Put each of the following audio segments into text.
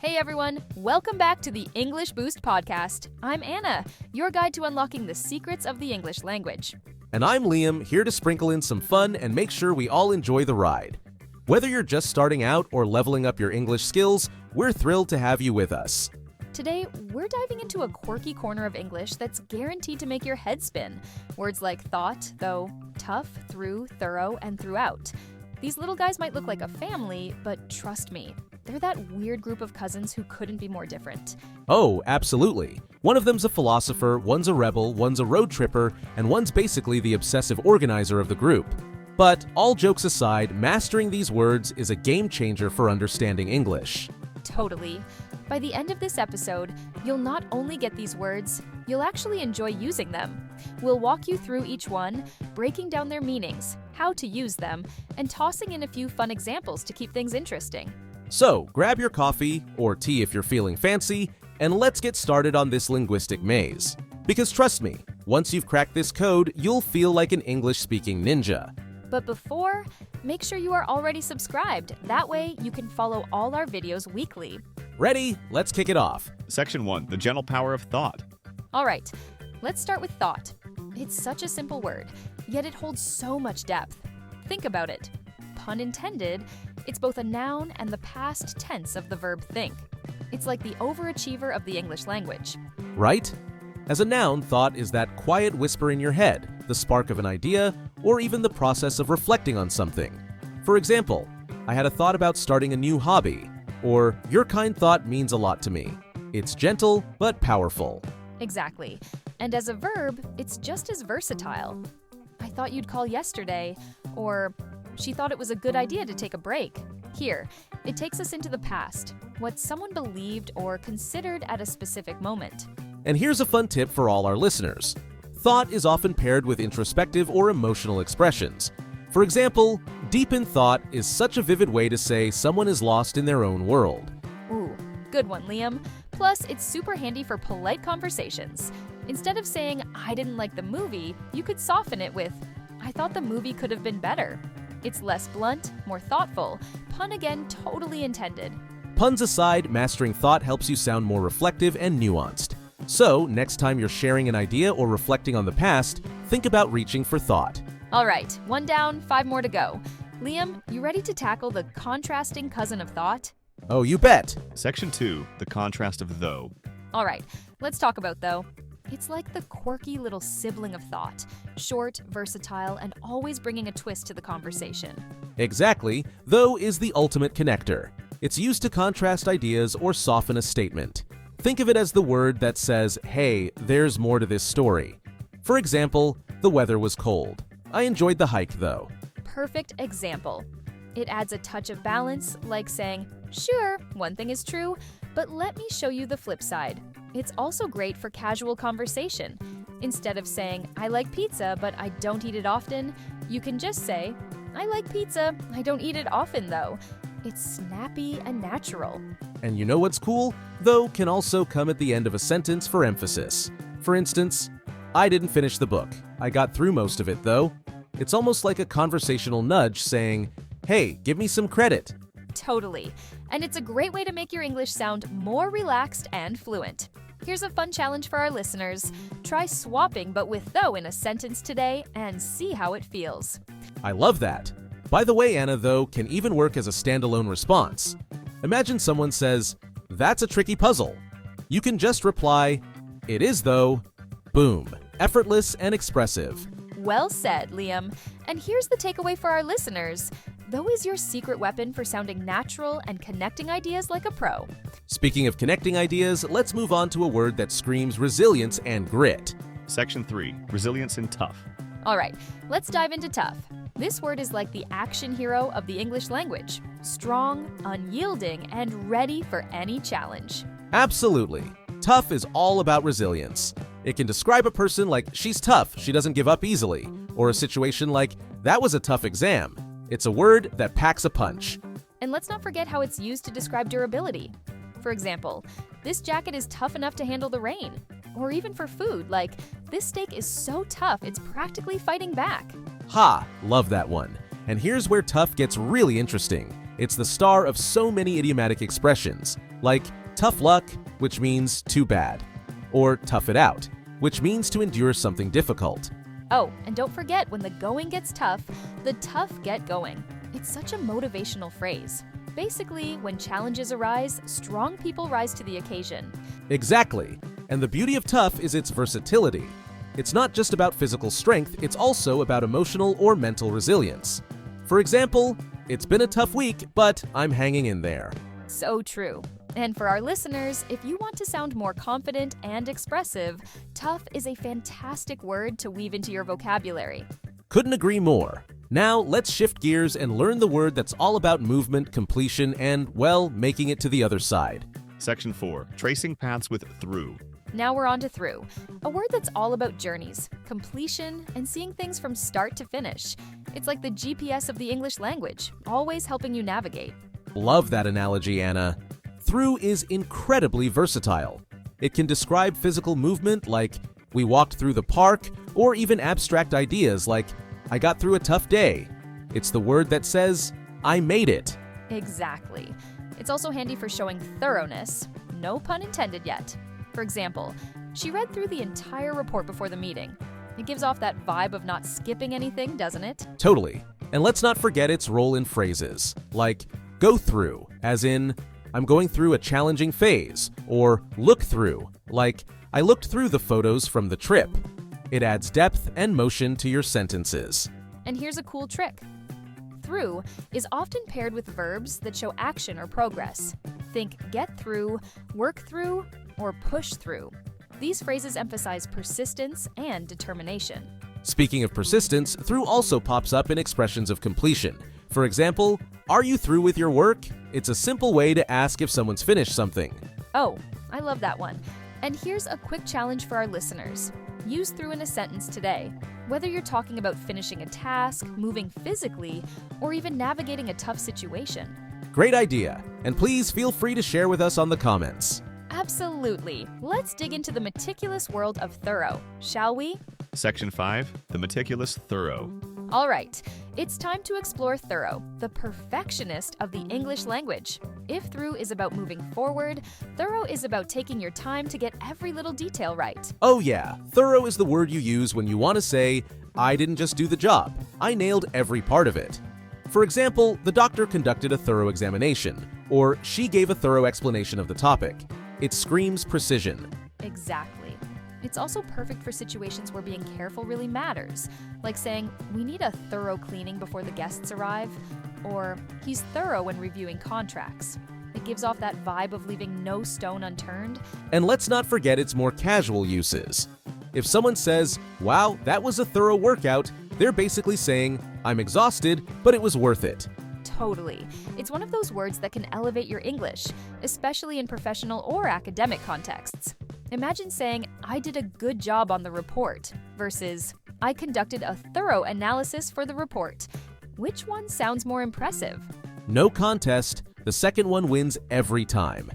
Hey everyone, welcome back to the English Boost podcast. I'm Anna, your guide to unlocking the secrets of the English language. And I'm Liam, here to sprinkle in some fun and make sure we all enjoy the ride. Whether you're just starting out or leveling up your English skills, we're thrilled to have you with us. Today, we're diving into a quirky corner of English that's guaranteed to make your head spin. Words like thought, though, tough, through, thorough, and throughout. These little guys might look like a family, but trust me, they're that weird group of cousins who couldn't be more different. Oh, absolutely. One of them's a philosopher, one's a rebel, one's a road tripper, and one's basically the obsessive organizer of the group. But all jokes aside, mastering these words is a game changer for understanding English. Totally. By the end of this episode, you'll not only get these words, you'll actually enjoy using them. We'll walk you through each one, breaking down their meanings, how to use them, and tossing in a few fun examples to keep things interesting. So, grab your coffee, or tea if you're feeling fancy, and let's get started on this linguistic maze. Because trust me, once you've cracked this code, you'll feel like an English-speaking ninja. But before, make sure you are already subscribed. That way, you can follow all our videos weekly. Ready? Let's kick it off. Section 1. The Gentle Power of Thought. All right, let's start with thought. It's such a simple word, yet it holds so much depth. Think about it. Pun intended, it's both a noun and the past tense of the verb think. It's like the overachiever of the English language. Right? As a noun, thought is that quiet whisper in your head, the spark of an idea, or even the process of reflecting on something. For example, I had a thought about starting a new hobby, or your kind thought means a lot to me. It's gentle but powerful. Exactly. And as a verb, it's just as versatile. I thought you'd call yesterday, or she thought it was a good idea to take a break. Here, it takes us into the past, what someone believed or considered at a specific moment. And here's a fun tip for all our listeners. Thought is often paired with introspective or emotional expressions. For example, deep in thought is such a vivid way to say someone is lost in their own world. Ooh, good one, Liam. Plus, it's super handy for polite conversations. Instead of saying, I didn't like the movie, you could soften it with, I thought the movie could have been better. It's less blunt, more thoughtful. Pun again, totally intended. Puns aside, mastering thought helps you sound more reflective and nuanced. So, next time you're sharing an idea or reflecting on the past, think about reaching for thought. All right, 1 down, 5 more to go. Liam, you ready to tackle the contrasting cousin of thought? Oh, you bet! Section 2. The Contrast of Though. All right, let's talk about though. It's like the quirky little sibling of thought, short, versatile, and always bringing a twist to the conversation. Exactly, though is the ultimate connector. It's used to contrast ideas or soften a statement. Think of it as the word that says, hey, there's more to this story. For example, the weather was cold. I enjoyed the hike though. Perfect example. It adds a touch of balance, like saying, sure, one thing is true, but let me show you the flip side. It's also great for casual conversation. Instead of saying, I like pizza, but I don't eat it often, you can just say, I like pizza, I don't eat it often though. It's snappy and natural. And you know what's cool? Though can also come at the end of a sentence for emphasis. For instance, I didn't finish the book. I got through most of it though. It's almost like a conversational nudge saying, hey, give me some credit. Totally. And it's a great way to make your English sound more relaxed and fluent. Here's a fun challenge for our listeners. Try swapping but with though in a sentence today and see how it feels. I love that. By the way, Anna, though, can even work as a standalone response. Imagine someone says, that's a tricky puzzle. You can just reply, it is though. Boom. Effortless and expressive. Well said, Liam. And here's the takeaway for our listeners. Though is your secret weapon for sounding natural and connecting ideas like a pro. Speaking of connecting ideas, let's move on to a word that screams resilience and grit. Section 3. Resilience and Tough. All right, let's dive into tough. This word is like the action hero of the English language. Strong, unyielding, and ready for any challenge. Absolutely. Tough is all about resilience. It can describe a person like she's tough, she doesn't give up easily, or a situation like that was a tough exam. It's a word that packs a punch. And let's not forget how it's used to describe durability. For example, this jacket is tough enough to handle the rain. Or even for food, like, this steak is so tough it's practically fighting back. Ha! Love that one. And here's where tough gets really interesting. It's the star of so many idiomatic expressions. like tough luck, which means too bad, or tough it out, which means to endure something difficult. Oh, and don't forget, when the going gets tough, the tough get going. It's such a motivational phrase. Basically, when challenges arise, strong people rise to the occasion. Exactly. And the beauty of tough is its versatility. It's not just about physical strength, it's also about emotional or mental resilience. For example, it's been a tough week, but I'm hanging in there. So true. And for our listeners, if you want to sound more confident and expressive, tough is a fantastic word to weave into your vocabulary. Couldn't agree more. Now, let's shift gears and learn the word that's all about movement, completion, and, well, making it to the other side. Section 4. Tracing paths with through. Now we're on to through, a word that's all about journeys, completion, and seeing things from start to finish. It's like the GPS of the English language, always helping you navigate. Love that analogy, Anna. Through is incredibly versatile. It can describe physical movement like we walked through the park, or even abstract ideas like I got through a tough day. It's the word that says, I made it. Exactly. It's also handy for showing thoroughness, no pun intended yet. For example, she read through the entire report before the meeting. It gives off that vibe of not skipping anything, doesn't it? Totally. And let's not forget its role in phrases, like go through, as in, I'm going through a challenging phase, or look through, like I looked through the photos from the trip. It adds depth and motion to your sentences. And here's a cool trick. Through is often paired with verbs that show action or progress. Think get through, work through, or push through. These phrases emphasize persistence and determination. Speaking of persistence, through also pops up in expressions of completion. For example, are you through with your work? It's a simple way to ask if someone's finished something. Oh, I love that one. And here's a quick challenge for our listeners. Use through in a sentence today. Whether you're talking about finishing a task, moving physically, or even navigating a tough situation. Great idea. And please feel free to share with us on the comments. Absolutely. Let's dig into the meticulous world of thorough, shall we? Section 5. The meticulous thorough. All right, it's time to explore thorough, the perfectionist of the English language. If through is about moving forward, thorough is about taking your time to get every little detail right. Oh yeah, thorough is the word you use when you want to say, I didn't just do the job, I nailed every part of it. For example, the doctor conducted a thorough examination, or she gave a thorough explanation of the topic. It screams precision. Exactly. It's also perfect for situations where being careful really matters, like saying, we need a thorough cleaning before the guests arrive, or he's thorough when reviewing contracts. It gives off that vibe of leaving no stone unturned. And let's not forget its more casual uses. If someone says, wow, that was a thorough workout, they're basically saying, I'm exhausted, but it was worth it. Totally. It's one of those words that can elevate your English, especially in professional or academic contexts. Imagine saying, I did a good job on the report, versus, I conducted a thorough analysis for the report. Which one sounds more impressive? No contest, the second one wins every time.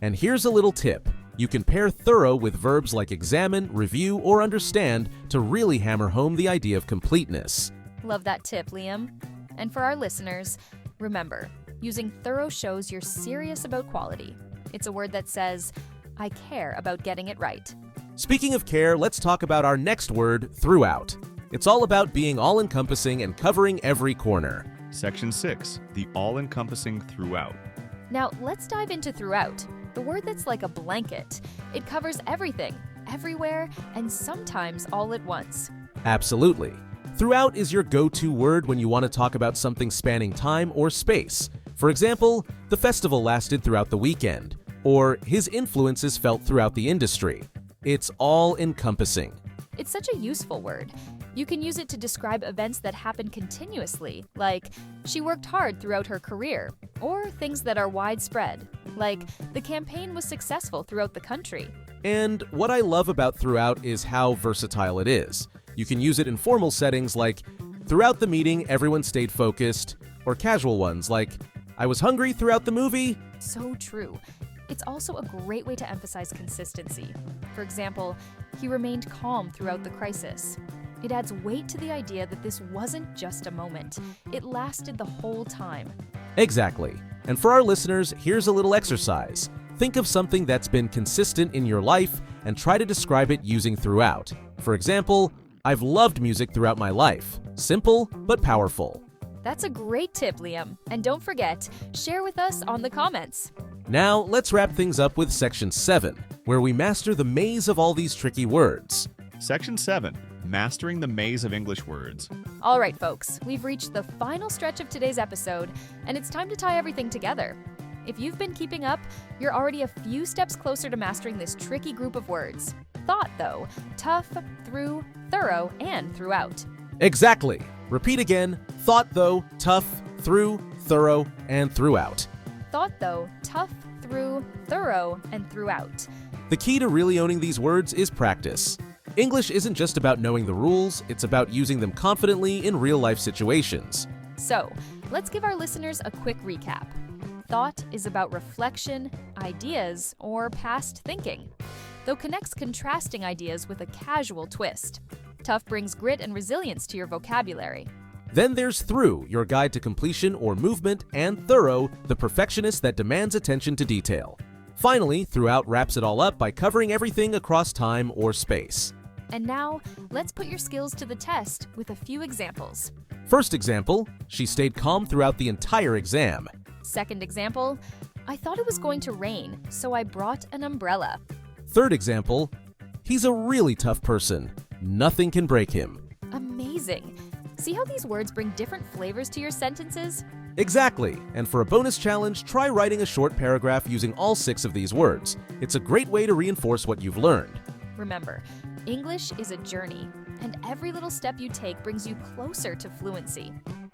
And here's a little tip. You can pair thorough with verbs like examine, review, or understand to really hammer home the idea of completeness. Love that tip, Liam. And for our listeners, remember, using thorough shows you're serious about quality. It's a word that says, I care about getting it right. Speaking of care, let's talk about our next word, throughout. It's all about being all-encompassing and covering every corner. Section 6. The all-encompassing throughout. Now, let's dive into throughout, the word that's like a blanket. It covers everything, everywhere, and sometimes all at once. Absolutely. Throughout is your go-to word when you want to talk about something spanning time or space. For example, the festival lasted throughout the weekend, or his influence is felt throughout the industry. It's all-encompassing. It's such a useful word. You can use it to describe events that happen continuously, like she worked hard throughout her career, or things that are widespread, like the campaign was successful throughout the country. And what I love about throughout is how versatile it is. You can use it in formal settings like, throughout the meeting, everyone stayed focused, or casual ones like, I was hungry throughout the movie. So true. It's also a great way to emphasize consistency. For example, he remained calm throughout the crisis. It adds weight to the idea that this wasn't just a moment. It lasted the whole time. Exactly. And for our listeners, here's a little exercise. Think of something that's been consistent in your life and try to describe it using throughout. For example, I've loved music throughout my life. Simple, but powerful. That's a great tip, Liam. And don't forget, share with us on the comments. Now, let's wrap things up with Section 7, where we master the maze of all these tricky words. Section 7. Mastering the maze of English words. All right, folks, we've reached the final stretch of today's episode, and it's time to tie everything together. If you've been keeping up, you're already a few steps closer to mastering this tricky group of words. Thought, though, tough, through, thorough, and throughout. Exactly. Repeat again. Thought, though, tough, through, thorough, and throughout. Thought, though, tough, through, thorough, and throughout. The key to really owning these words is practice. English isn't just about knowing the rules, it's about using them confidently in real-life situations. So, let's give our listeners a quick recap. Thought is about reflection, ideas, or past thinking, though connects contrasting ideas with a casual twist. Tough brings grit and resilience to your vocabulary. Then there's through, your guide to completion or movement, and thorough, the perfectionist that demands attention to detail. Finally, throughout wraps it all up by covering everything across time or space. And now, let's put your skills to the test with a few examples. First example, she stayed calm throughout the entire exam. Second example, I thought it was going to rain, so I brought an umbrella. Third example, he's a really tough person. Nothing can break him. Amazing! See how these words bring different flavors to your sentences? Exactly, and for a bonus challenge, try writing a short paragraph using all 6 of these words. It's a great way to reinforce what you've learned. Remember, English is a journey, and every little step you take brings you closer to fluency.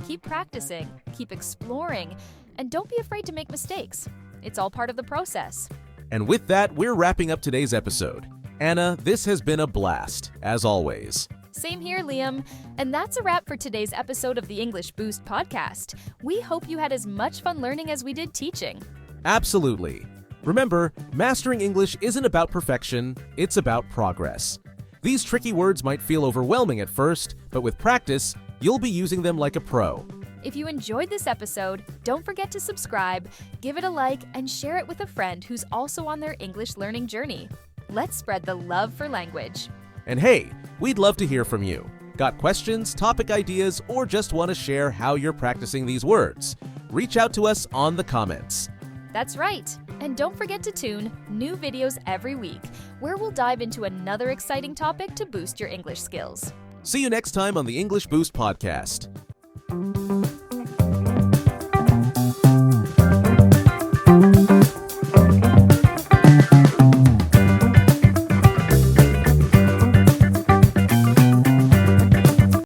Keep practicing, keep exploring, and don't be afraid to make mistakes. It's all part of the process. And with that, we're wrapping up today's episode. Anna, this has been a blast, as always. Same here, Liam. And that's a wrap for today's episode of the English Boost podcast. We hope you had as much fun learning as we did teaching. Absolutely. Remember, mastering English isn't about perfection, it's about progress. These tricky words might feel overwhelming at first, but with practice, you'll be using them like a pro. If you enjoyed this episode, don't forget to subscribe, give it a like, and share it with a friend who's also on their English learning journey. Let's spread the love for language. And hey, we'd love to hear from you. Got questions, topic ideas, or just want to share how you're practicing these words? Reach out to us on the comments. That's right. And don't forget to tune new videos every week, where we'll dive into another exciting topic to boost your English skills. See you next time on the English Boost podcast.